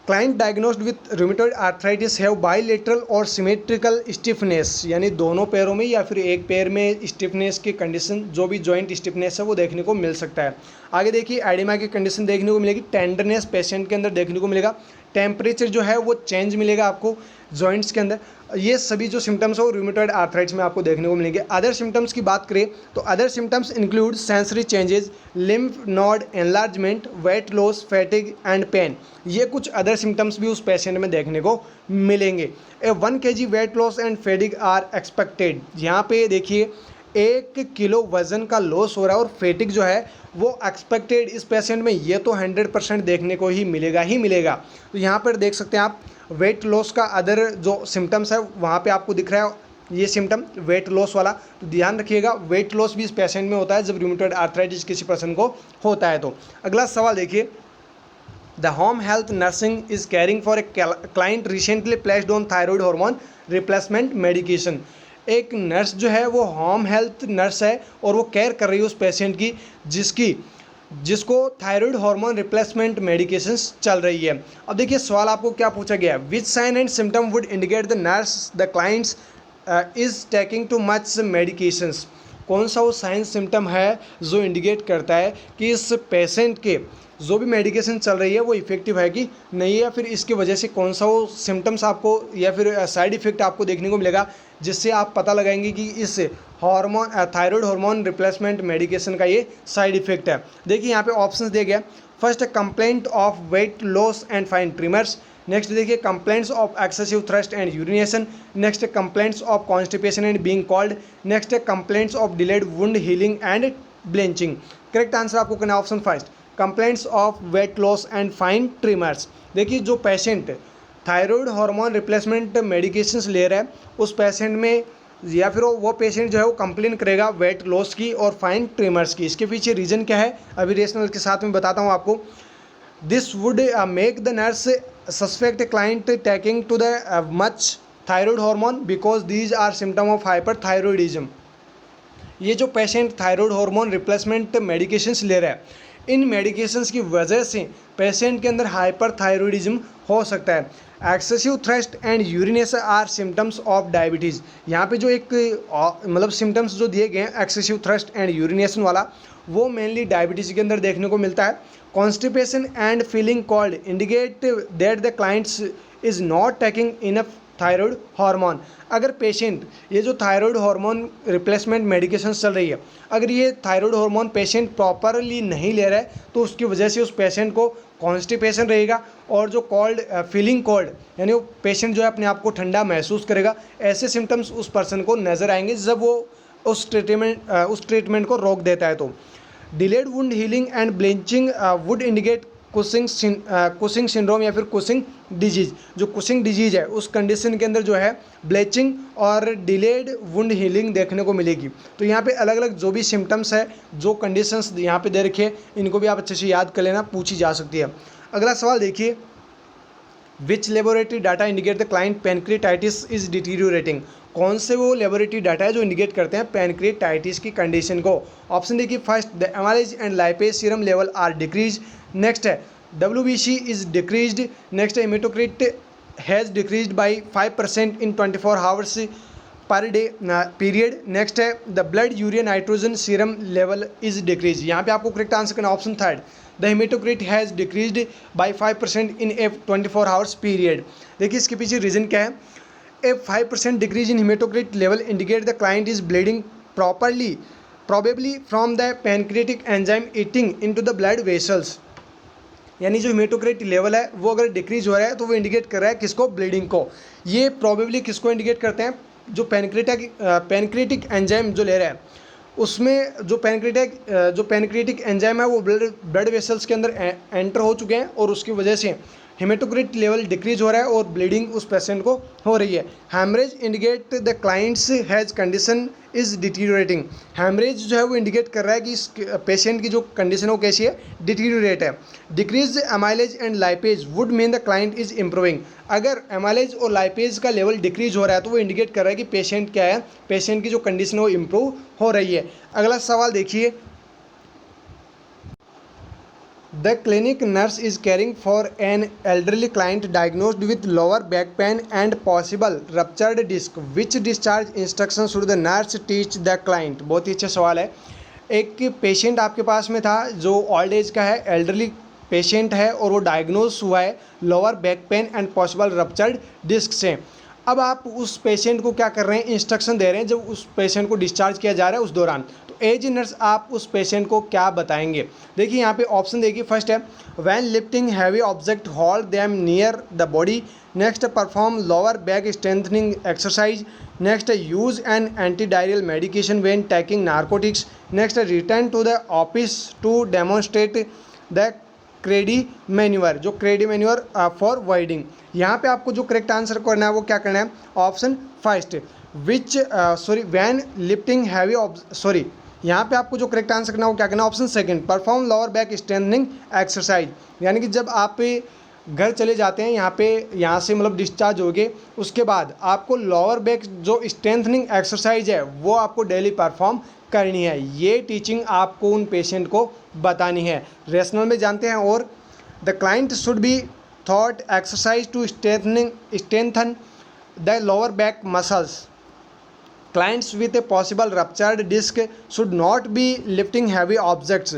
Client diagnosed with rheumatoid arthritis have bilateral और सिमेट्रिकल स्टिफनेस, यानी दोनों पैरों में या फिर एक पैर में स्टिफनेस की कंडीशन, जो भी जॉइंट स्टिफनेस है वो देखने को मिल सकता है। आगे देखिए एडिमा की कंडीशन देखने को मिलेगी, टेंडरनेस पेशेंट के अंदर देखने को मिलेगा, टेम्परेचर जो है वो चेंज मिलेगा आपको जॉइंट्स के अंदर। ये सभी जो सिम्टम्स है वो रूमेटॉइड आर्थराइटिस में आपको देखने को मिलेंगे। अदर सिम्टम्स की बात करें तो other symptoms include sensory changes, lymph node enlargement, weight loss, fatigue and pain. ये कुछ अदर सिम्टम्स भी उस पेशेंट में देखने को मिलेंगे। 1 kg weight loss and fatigue are expected. यहाँ पे देखिए 1 किलो वजन का लॉस हो रहा है और फैटिग जो है वो एक्सपेक्टेड इस पेशेंट में, ये तो 100% देखने को ही मिलेगा। तो यहाँ पर देख सकते हैं आप वेट लॉस का अदर जो सिम्टम्स है वहाँ पे आपको दिख रहा है ये सिम्टम वेट लॉस वाला। तो ध्यान रखिएगा वेट लॉस भी इस पेशेंट में होता है जब रूमेटॉइड आर्थराइटिस किसी पर्सन को होता है। तो अगला सवाल देखिए, the home health nursing is caring for a client recently placed on thyroid hormone replacement medication. एक नर्स जो है वो होम हेल्थ नर्स है और वो केयर कर रही है उस पेशेंट की जिसको थायराइड हार्मोन रिप्लेसमेंट मेडिकेशंस चल रही है। अब देखिए सवाल आपको क्या पूछा गया है, which sign and symptom would indicate the nurse the client's is taking too much medications. कौन सा वो साइन सिम्टम है जो इंडिकेट करता है कि इस पेशेंट के जो भी मेडिकेशन चल रही है वो इफेक्टिव है कि नहीं है, या फिर इसकी वजह से कौन सा वो सिम्टम्स आपको या फिर साइड इफेक्ट आपको देखने को मिलेगा जिससे आप पता लगाएंगे कि इस hormone thyroid hormone replacement medication का ये साइड इफेक्ट है। देखिए यहाँ पे ऑप्शंस दिए गए, first complaint of weight loss and fine tremors. Next देखिए complaints of excessive thirst and urination. Next complaints of constipation and being cold. Next complaints of delayed wound healing and bleaching. Correct answer आपको करना option first, complaints of weight loss and fine tremors. देखिए जो patient thyroid hormone replacement medications ले रहा है उस patient में या फिर वो पेशेंट जो है वो कंप्लेन करेगा वेट लॉस की और फाइन ट्रिमर्स की। इसके पीछे रीज़न क्या है अभी रेशनल के साथ में बताता हूँ आपको। This would make the nurse suspect client taking to the much thyroid hormone because these are symptom of hyperthyroidism. ये जो patient thyroid hormone replacement medications ले रहा है इन मेडिकेशंस की वजह से पेशेंट के अंदर हाइपरथायरॉयडिज्म हो सकता है। Excessive thirst and urination are symptoms of diabetes. यहाँ पे जो एक मतलब सिम्टम्स जो दिए गए हैं एक्सेसिव थ्रस्ट एंड यूरिनेशन वाला वो मेनली डायबिटीज़ के अंदर देखने को मिलता है। Constipation and feeling called indicate that the client's is not taking enough thyroid hormone. अगर पेशेंट ये जो थायराइड हार्मोन रिप्लेसमेंट मेडिकेशन चल रही है अगर ये थायराइड हार्मोन पेशेंट प्रॉपरली नहीं ले रहा है तो उसकी वजह से उस पेशेंट को कॉन्स्टिपेशन रहेगा और जो कॉल्ड फीलिंग कॉल्ड यानी वो पेशेंट जो है अपने आप को ठंडा महसूस करेगा। ऐसे सिम्टम्स उस पर्सन को नज़र आएंगे जब वो उस ट्रीटमेंट को रोक देता है। तो delayed wound healing and bleaching would indicate Cushing syndrome या फिर कुशिंग डिजीज़। जो कुशिंग डिजीज़ है उस कंडीशन के अंदर जो है ब्लीचिंग और डिलेड वुंड हीलिंग देखने को मिलेगी। तो यहाँ पे अलग अलग जो भी सिम्टम्स है जो कंडीशंस यहाँ पे दे रखे इनको भी आप अच्छे से याद कर लेना, पूछी जा सकती है। अगला सवाल देखिए, which laboratory data indicate the client pancreatitis is deteriorating. कौन से वो लेबोरेटरी डाटा है जो इंडिकेट करते हैं पैनक्रियाटाइटिस की कंडीशन को। ऑप्शन देखिए, first the amylase and lipase serum level are decrease. Next है WBC इज डिक्रीज्ड। नेक्स्ट है haematocrit has decreased by 5% in 24 hours per day period. Next है the blood urea nitrogen serum level is decrease. यहाँ पे आपको correct answer करना option third, the haematocrit has decreased by 5% in a 24 hours period. देखिए इसके पीछे reason क्या है। A 5% decrease in haematocrit level indicate the client is bleeding properly probably from the pancreatic enzyme eating into the blood vessels। यानी जो haematocrit level है वो अगर डिक्रीज हो रहा है तो वो इंडिकेट कर रहा है किसको, ब्लीडिंग को। ये प्रॉबेबली किसको इंडिकेट करते हैं, जो पैनक्रियाटिक एंजाइम जो ले रहा है उसमें जो पैनक्रियाटिक एंजाइम है वो ब्लड वेसल्स के अंदर एंटर हो चुके हैं और उसकी वजह से हेमेटोक्रिट लेवल डिक्रीज हो रहा है और ब्लीडिंग उस पेशेंट को हो रही है। Haemorrhage indicate the clients has condition is deteriorating. Haemorrhage जो है वो इंडिकेट कर रहा है कि इस पेशेंट की जो कंडीशन है वो कैसी है, डिटीरियोरेट है। Decrease amylase and lipase would mean the client is improving. अगर एमाइलेज और लाइपेज का लेवल डिक्रीज हो रहा है तो वो इंडिकेट कर रहा है कि पेशेंट क्या है, पेशेंट की जो कंडीशन है वो इम्प्रूव हो रही है। अगला सवाल देखिए, The clinic nurse is caring for an elderly client diagnosed with lower back pain and possible ruptured disc. Which discharge instructions should the nurse teach the client? बहुत ही अच्छा सवाल है। एक पेशेंट आपके पास में था जो ओल्ड एज का है, एल्डरली पेशेंट है और वो डायग्नोज हुआ है lower back pain and possible ruptured disc से। अब आप उस पेशेंट को क्या कर रहे हैं, इंस्ट्रक्शन दे रहे हैं जब उस पेशेंट को डिस्चार्ज किया जा रहा है उस दौरान। तो एज नर्स आप उस पेशेंट को क्या बताएंगे? देखिए यहाँ पे ऑप्शन देखिए, फर्स्ट है when lifting heavy object hold them near the body. Next perform lower back strengthening exercise. Next use an anti diarrheal medication when taking narcotics. Next return to the office to demonstrate the Crede manoeuvre, जो Crede manoeuvre for voiding. यहाँ पे आपको जो correct answer करना है वो क्या करना है, option first which when lifting heavy यहाँ पे आपको जो करेक्ट आंसर करना है वो क्या करना है, option second perform lower back strengthening exercise. यानी कि जब आप घर चले जाते हैं यहाँ से मतलब डिस्चार्ज हो गए, उसके बाद आपको लोअर बैक जो स्ट्रेंथनिंग एक्सरसाइज है वो आपको डेली परफॉर्म करनी है। ये टीचिंग आपको उन पेशेंट को बतानी है। रेशनल में जानते हैं, और the client should be taught exercise to strengthen the lower back muscles. Clients with a possible ruptured disc should not be lifting heavy objects.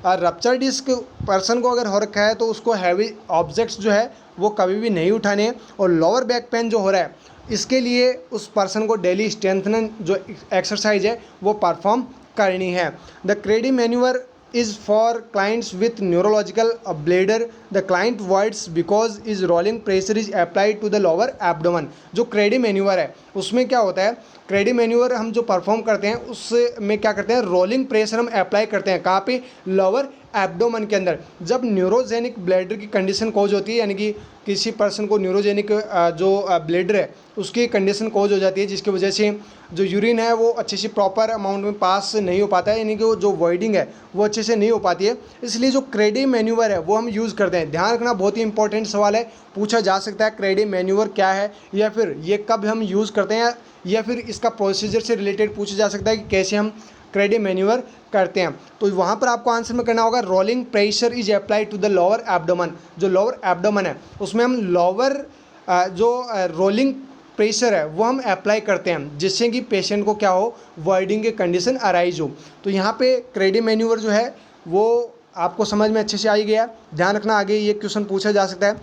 Ruptured disc person को अगर हो रखा है तो उसको हैवी ऑब्जेक्ट्स जो है वो कभी भी नहीं उठाने हैं। और लोअर बैक पेन जो हो रहा है इसके लिए उस पर्सन को डेली स्ट्रेंथनिंग जो एक्सरसाइज है वो परफॉर्म करनी है। The Crede manoeuvre is for clients with neurological bladder. The client voids because is rolling pressure is applied to the lower abdomen. जो क्रेडी मैन्यूअर है उसमें क्या होता है, क्रेडी मैन्यूअर हम जो परफॉर्म करते हैं उसमें क्या करते हैं, रोलिंग प्रेशर हम अप्लाई करते हैं कहाँ पे, लोअर एब्डोमन के अंदर। जब न्यूरोजेनिक ब्लैडर की कंडीशन कॉज होती है, यानी कि किसी पर्सन को न्यूरोजेनिक जो ब्लैडर है उसकी कंडीशन कॉज हो जाती है, जिसकी वजह से जो यूरिन है वो अच्छे से प्रॉपर अमाउंट में पास नहीं हो पाता है, यानी कि जो वॉइडिंग है वो अच्छे से नहीं हो पाती है। इसलिए जो क्रेडी मैन्यूअर है वो हम यूज़ करते हैं। ध्यान रखना, बहुत ही इंपॉर्टेंट सवाल है, पूछा जा सकता है क्रेडी मैन्यूअर क्या है, या फिर ये कब हम यूज़ करते हैं, या फिर इसका प्रोसीजर से रिलेटेड पूछा जा सकता है कि कैसे हम क्रेडी मैन्यूअर करते हैं। तो वहाँ पर आपको आंसर में करना होगा rolling pressure is applied to the lower abdomen. जो लोअर एब्डोमन है उसमें हम लोअर जो रोलिंग प्रेशर है वो हम अप्लाई करते हैं, जिससे कि पेशेंट को क्या हो, वॉइडिंग की कंडीशन अराइज हो। तो यहाँ पे क्रेडी मैन्यूअर जो है वो आपको समझ में अच्छे से आ ही गया। ध्यान रखना, आगे ये क्वेश्चन पूछा जा सकता है।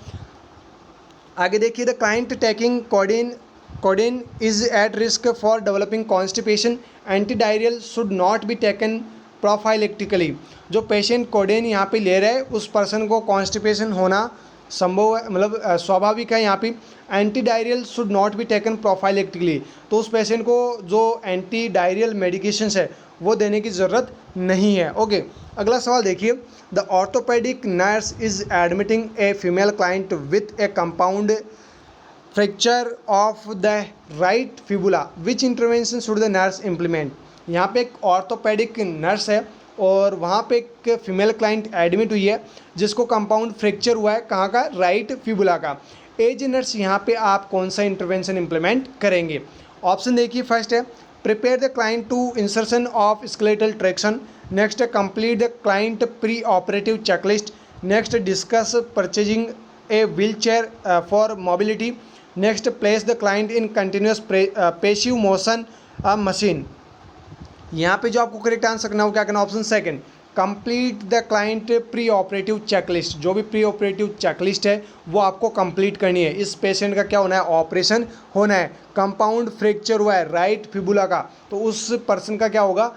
आगे देखिए, the client taking codeine is at risk for developing constipation. Anti diarrhoeal should not be taken prophylactically. जो पेशेंट कोडेन यहाँ पे ले रहा है उस पर्सन को कॉन्स्टिपेशन होना संभव है, मतलब स्वाभाविक है। यहाँ पे anti diarrhoeal should not be taken prophylactically, तो उस पेशेंट को जो एंटी डायरियल मेडिकेशंस है वो देने की ज़रूरत नहीं है। ओके, अगला सवाल देखिए, the orthopaedic nurse is admitting a female client with A compound fracture of the right fibula. Which intervention should the nurse implement. यहाँ पे एक ऑर्थोपेडिक नर्स है और वहाँ पे एक फीमेल क्लाइंट एडमिट हुई है जिसको कंपाउंड फ्रैक्चर हुआ है, कहाँ का, राइट फिबुला का। एज नर्स यहाँ पे आप कौन सा इंटरवेंशन इम्प्लीमेंट करेंगे? ऑप्शन देखिए, फर्स्ट है prepare the client to insertion of skeletal traction. Next है complete the client pre operative checklist. Next discuss purchasing a wheel chair for mobility. Next place the client in continuous passive motion machine. यहाँ पे जो आपको correct answer करना हो क्या करना, option second complete the client pre operative checklist. जो भी प्री ऑपरेटिव चेकलिस्ट है वो आपको कंप्लीट करनी है। इस पेशेंट का क्या होना है, ऑपरेशन होना है, कंपाउंड फ्रैक्चर हुआ है राइट फिबुला का, तो उस पर्सन का क्या होगा,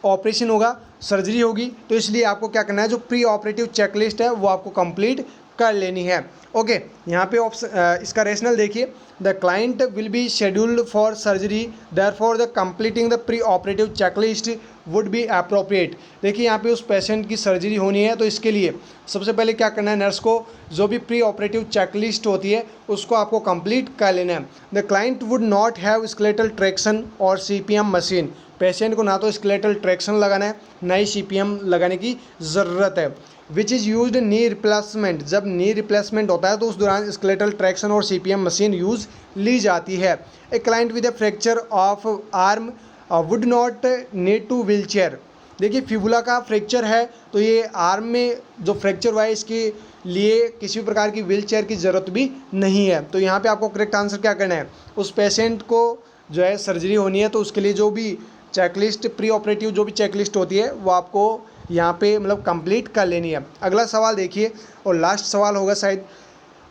ऑपरेशन होगा, सर्जरी होगी। तो इसलिए आपको क्या करना है, जो प्री ऑपरेटिव चेकलिस्ट है वो आपको कंप्लीट कर लेनी है। ओके, यहाँ पे ऑप्शन इसका रेशनल देखिए, the client will be scheduled for surgery, therefore the completing the pre operative checklist would be appropriate. देखिए यहाँ पे उस पेशेंट की सर्जरी होनी है, तो इसके लिए सबसे पहले क्या करना है, नर्स को जो भी प्री ऑपरेटिव चेकलिस्ट होती है उसको आपको कंप्लीट कर लेना है। The client would not have skeletal traction और CPM मशीन। पेशेंट को ना तो स्केलेटल ट्रैक्शन लगाना है, ना ही CPM लगाने की ज़रूरत है। Which is used knee replacement, जब नी रिप्लेसमेंट होता है तो उस दौरान स्केलेटल ट्रैक्शन और CPM मशीन यूज़ ली जाती है। A client with A fracture of arm would not need two wheel chair. देखिए फिबुला का फ्रैक्चर है तो ये आर्म में जो फ्रैक्चर हुआ है इसके लिए किसी भी प्रकार की व्हील चेयर की ज़रूरत भी नहीं है। तो यहाँ पे आपको करेक्ट आंसर क्या करना है, उस पेशेंट को जो है सर्जरी होनी है तो उसके लिए जो भी चेकलिस्ट प्री ऑपरेटिव जो भी चेकलिस्ट होती है वो आपको यहाँ पे मतलब कंप्लीट कर लेनी है। अगला सवाल देखिए और लास्ट सवाल होगा शायद,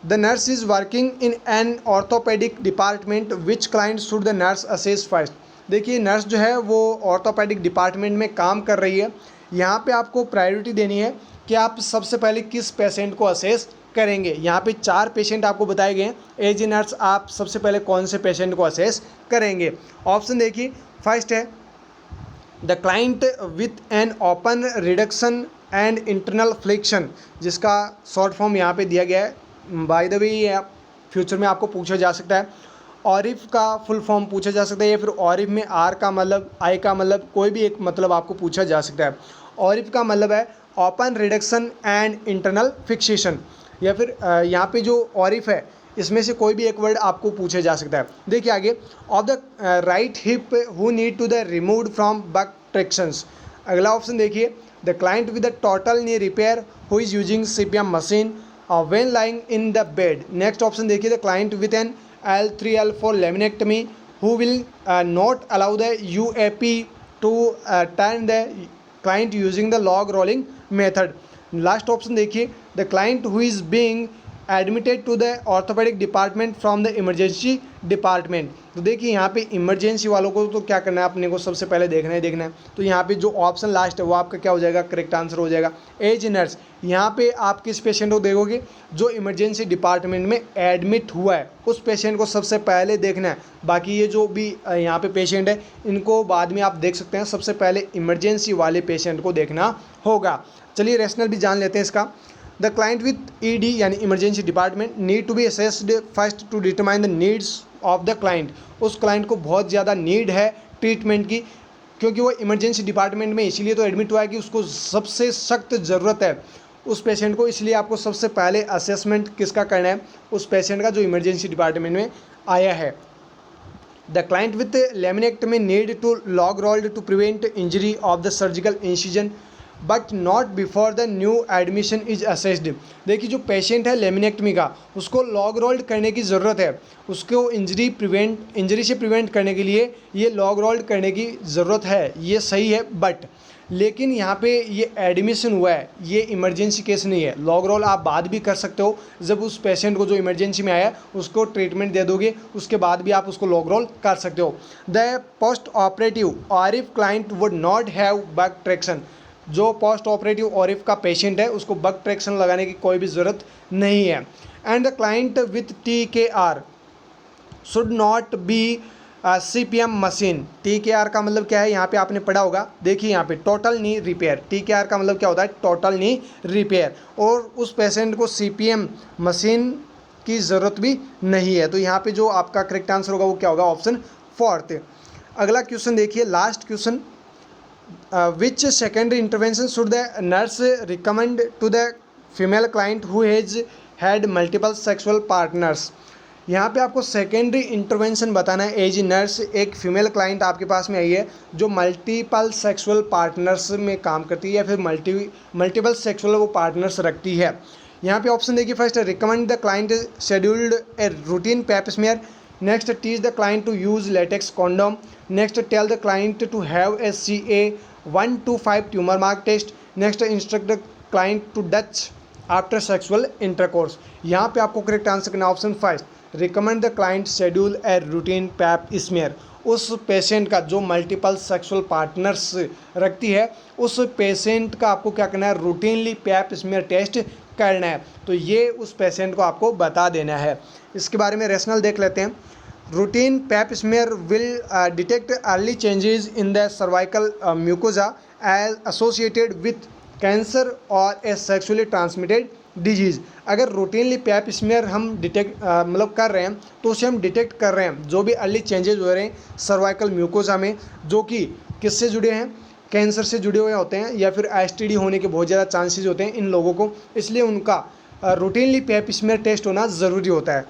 the nurse is working in an orthopaedic department, which client should the nurse assess first. देखिए नर्स जो है वो ऑर्थोपेडिक डिपार्टमेंट में काम कर रही है, यहाँ पे आपको प्रायोरिटी देनी है कि आप सबसे पहले किस पेशेंट को असेस करेंगे। यहाँ पे 4 पेशेंट आपको बताए गए हैं, एज ए नर्स आप सबसे पहले कौन से पेशेंट को असेस करेंगे। ऑप्शन देखिए, फर्स्ट है the client with an open reduction and internal flexion, जिसका शॉर्ट फॉर्म यहाँ पे दिया गया है। बाय द वे ये फ्यूचर में आपको पूछा जा सकता है, ऑरिफ का फुल फॉर्म पूछा जा सकता है, या फिर ऑरिफ में आर का मतलब आई का मतलब कोई भी एक मतलब आपको पूछा जा सकता है। ऑरिफ का मतलब है open reduction and internal fixation, या फिर यहाँ पे जो ऑरिफ है इसमें से कोई भी एक वर्ड आपको पूछा जा सकता है। देखिए आगे, of the right hip who need to the removed from buck tractions. अगला ऑप्शन देखिए, the client with the total knee repair who is using CPM machine when lying in the bed. Next option देखिए, the client with an L3L4 laminectomy who will not allow the UAP to turn the client using the log rolling method. Last option देखिए, the client who is being admitted to the orthopaedic department from the emergency department. तो देखिए यहाँ पे emergency वालों को तो क्या करना है, अपने को सबसे पहले देखना है। तो यहाँ पे जो ऑप्शन लास्ट है वो आपका क्या हो जाएगा, करेक्ट आंसर हो जाएगा एज नर्स। यहाँ पे आप किस पेशेंट को देखोगे, जो इमरजेंसी डिपार्टमेंट में एडमिट हुआ है उस पेशेंट को सबसे पहले देखना है। बाकी ये जो भी यहाँ पे पेशेंट है इनको बाद में आप देख सकते हैं, सबसे पहले इमरजेंसी वाले पेशेंट को देखना होगा। चलिए रेशनल भी जान लेते हैं इसका। द क्लाइंट विथ ED यानी emergency department need to be assessed first to determine the needs of the client. उस क्लाइंट को बहुत ज़्यादा नीड है ट्रीटमेंट की, क्योंकि वो इमरजेंसी डिपार्टमेंट में इसीलिए तो एडमिट हुआ है कि उसको सबसे सख्त ज़रूरत है उस पेशेंट को। इसलिए आपको सबसे पहले असेसमेंट किसका करना है, उस पेशेंट का जो इमरजेंसी डिपार्टमेंट में आया है। The client with laminectomy need to log rolled to prevent injury of the surgical incision but not before the new admission is assessed. देखिए जो पेशेंट है लेमिनेक्टमी का, उसको लॉग रोल्ड करने की ज़रूरत है, उसको इंजरी से प्रिवेंट करने के लिए ये लॉग रोल्ड करने की ज़रूरत है, ये सही है। बट लेकिन यहाँ पे ये एडमिशन हुआ है, ये इमरजेंसी केस नहीं है। लॉग रोल आप बाद भी कर सकते हो, जब उस पेशेंट को जो इमरजेंसी में आया है उसको ट्रीटमेंट दे दोगे उसके बाद भी आप उसको लॉग रोल कर सकते हो। The post operative ORIF client would not have buck traction. जो पोस्ट ऑपरेटिव ऑरिफ का पेशेंट है उसको बक ट्रैक्शन लगाने की कोई भी ज़रूरत नहीं है। And the client with TKR should not B CPM machine. TKR का मतलब क्या है, यहाँ पे आपने पढ़ा होगा। देखिए यहाँ पे टोटल नी रिपेयर, TKR का मतलब क्या होता है, टोटल नी रिपेयर, और उस पेशेंट को CPM मशीन की ज़रूरत भी नहीं है। तो यहाँ पे जो आपका करेक्ट आंसर होगा वो क्या होगा, ऑप्शन 4। अगला क्वेश्चन देखिए, last question, which secondary intervention should the nurse recommend to the female client who has had multiple sexual partners। यहाँ पे आपको सेकेंडरी इंटरवेंशन बताना है। एज नर्स एक फीमेल क्लाइंट आपके पास में आई है जो मल्टीपल सेक्सुअल पार्टनर्स में काम करती है या फिर मल्टीपल सेक्सुअल वो पार्टनर्स रखती है। यहाँ पे ऑप्शन देखिए, first recommend the client scheduled a routine pap smear, next teach the client to use latex condom, next tell the client to have a CA 1 to 5 tumour mark test, next instruct the client to douche after sexual intercourse. यहाँ पे आपको correct answer करना option 5, recommend the client schedule a routine pap smear. उस patient का जो multiple sexual partners रखती है उस पेशेंट का आपको क्या करना है, रूटीनली पैप स्मेयर टेस्ट करना है, तो ये उस पेशेंट को आपको बता देना है। इसके बारे में रेशनल देख लेते हैं। Routine pap smear will detect early changes in the cervical mucosa as associated with cancer और ए सेक्सुअली ट्रांसमिटेड डिजीज़। अगर रूटीनली पैप स्मेयर हम डिटेक्ट मतलब कर रहे हैं तो उसे हम डिटेक्ट कर रहे हैं जो भी अर्ली चेंजेस हो रहे हैं सर्वाइकल म्यूकोजा में, जो कि किससे जुड़े हैं, कैंसर से जुड़े हुए होते हैं या फिर एसटीडी होने के बहुत ज़्यादा चांसेस होते हैं इन लोगों को, इसलिए उनका रूटीनली पैप स्मेयर टेस्ट होना ज़रूरी होता है।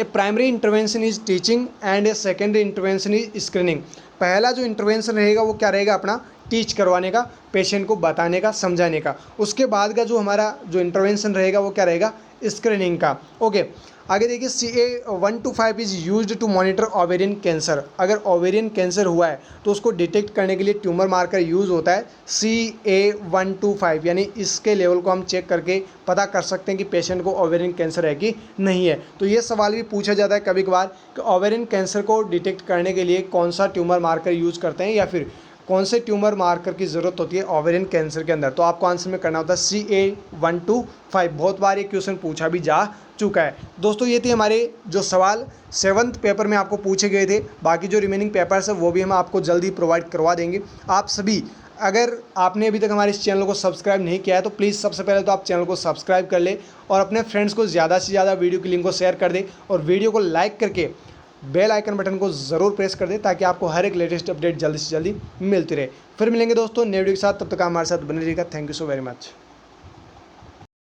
A primary intervention is teaching and a secondary intervention is screening. पहला जो इंटरवेंशन रहेगा वो क्या रहेगा, अपना टीच करवाने का, पेशेंट को बताने का, समझाने का। उसके बाद का जो हमारा जो इंटरवेंशन रहेगा वो क्या रहेगा, स्क्रीनिंग का। ओके, आगे देखिए CA125 is used to monitor ovarian cancer. अगर ओवेरियन कैंसर हुआ है तो उसको डिटेक्ट करने के लिए ट्यूमर मार्कर यूज़ होता है CA125, यानी इसके लेवल को हम चेक करके पता कर सकते हैं कि पेशेंट को ओवेरियन कैंसर है कि नहीं है। तो ये सवाल भी पूछा जाता है कभी कभार कि ओवेरियन कैंसर को डिटेक्ट करने के लिए कौन सा ट्यूमर मार्कर यूज़ करते हैं या फिर कौन से ट्यूमर मार्कर की ज़रूरत होती है ओवेरियन कैंसर के अंदर। तो आपको आंसर में करना होता है CA125। बहुत बार ये क्वेश्चन पूछा भी जा चुका है। दोस्तों ये थे हमारे जो सवाल 7th पेपर में आपको पूछे गए थे। बाकी जो रिमेनिंग पेपर्स है वो भी हम आपको जल्दी प्रोवाइड करवा देंगे। आप सभी, अगर आपने अभी तक हमारे इस चैनल को सब्सक्राइब नहीं किया है तो प्लीज़ सबसे पहले तो आप चैनल को सब्सक्राइब कर ले और अपने फ्रेंड्स को ज़्यादा से ज़्यादा वीडियो की लिंक को शेयर कर दे और वीडियो को लाइक करके बेल आइकन बटन को ज़रूर प्रेस कर दे ताकि आपको हर एक लेटेस्ट अपडेट जल्दी से जल्दी मिलती रहे। फिर मिलेंगे दोस्तों नए वीडियो के साथ, तब तक हमारे साथ बने रहिएगा। Thank you so very much.